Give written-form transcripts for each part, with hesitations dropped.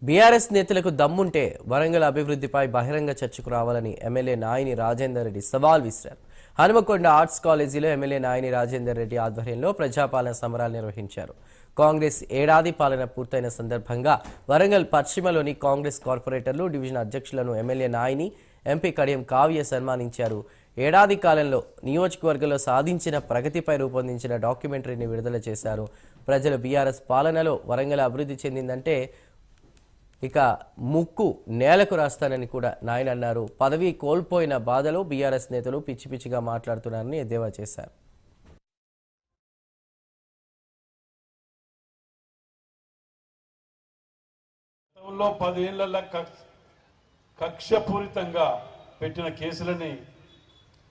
BRS నేతలకు దమ్ముంటే వరంగల్ అభివృద్ధిపై బహిరంగ చర్చకు రావాలని ఎమ్మెల్యే నాయిని రాజేందర్ రెడ్డి సవాల్ విసిరారు. హనుమకొండ ఆర్ట్స్ కాలేజీలో ఎమ్మెల్యే నాయిని రాజేందర్ రెడ్డి ఆధ్వర్యంలో ప్రజాపాలన సమరాలు నిర్వహించారు. కాంగ్రెస్ ఏడాది పాలన పూర్తయిన సందర్భంగా వరంగల్ పశ్చిమలోని కాంగ్రెస్ కార్పొరేటర్లు, డివిజన్ అధ్యక్షులను ఎమ్మెల్యే నాయిని, ఎంపీ కడియం కావ్య సన్మానించారు. ఏడాది కాలంలో నియోజకవర్గంలో సాధించిన ప్రగతిపై రూపొందించిన డాక్యుమెంటరీని విడుదల చేశారు. ప్రజలు బీఆర్ఎస్ పాలనలో వరంగల్ అభివృద్ధి చెందిందంటే ఇక ముక్కు నేలకు రాస్తానని కూడా నాయన అన్నారు. పదవి కోల్పోయిన బాధలో బీఆర్ఎస్ నేతలు పిచ్చి పిచ్చిగా మాట్లాడుతున్నారని ఎద్దేవా చేశారు. గతంలో 10 ఏళ్ల కక్షపూరితంగా పెట్టిన కేసులని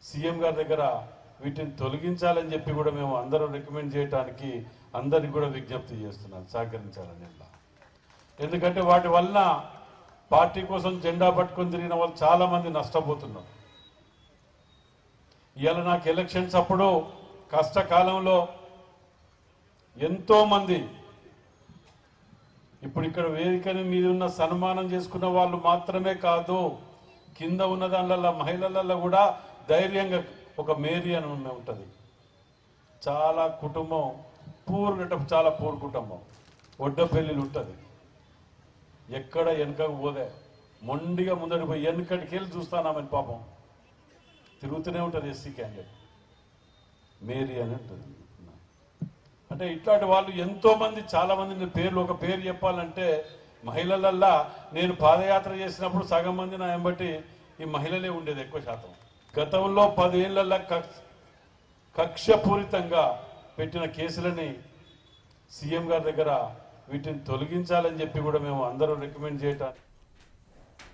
సీఎం గారి దగ్గర వీటిని తొలగించాలని చెప్పి కూడా మేము అందరూ రికమెండ్ చేయడానికి అందరికి కూడా విజ్ఞప్తి చేస్తున్నాం, సహకరించాలని. ఎందుకంటే వాటి వలన పార్టీ కోసం జెండా పట్టుకొని తిరిగిన వాళ్ళు చాలా మంది నష్టపోతున్నారు. ఇవాళ నాకు ఎలక్షన్స్ అప్పుడు కష్టకాలంలో ఎంతో మంది ఇప్పుడు ఇక్కడ వేదికని మీద ఉన్న సన్మానం చేసుకున్న వాళ్ళు మాత్రమే కాదు, కింద ఉన్న దానిలో మహిళలలో కూడా ధైర్యంగా ఒక మేరీ అని ఉంటుంది. చాలా కుటుంబం చాలా పూర్ కుటుంబం, ఒడ్డపల్లిలు ఉంటుంది. ఎక్కడ వెనకకు పోదే మొండిగా ముందడి పోయి వెనకటికి వెళ్ళి చూస్తానామని పాపం తిరుగుతూనే ఉంటుంది. ఎస్సీ క్యాండిడేట్ మేరీ అని ఉంటుంది. అంటే ఇట్లాంటి వాళ్ళు ఎంతో మంది, చాలా మంది పేర్లు, ఒక పేరు చెప్పాలంటే మహిళలల్లా నేను పాదయాత్ర చేసినప్పుడు సగం మంది నా ఎంబటి ఈ మహిళలే ఉండేది ఎక్కువ శాతం. గతంలో 10 ఏళ్ల కక్షపూరితంగా పెట్టిన కేసులని సీఎం గారి దగ్గర వీటిని తొలగించాలని చెప్పి కూడా మేము అందరూ రికమెండ్ చేయటానికి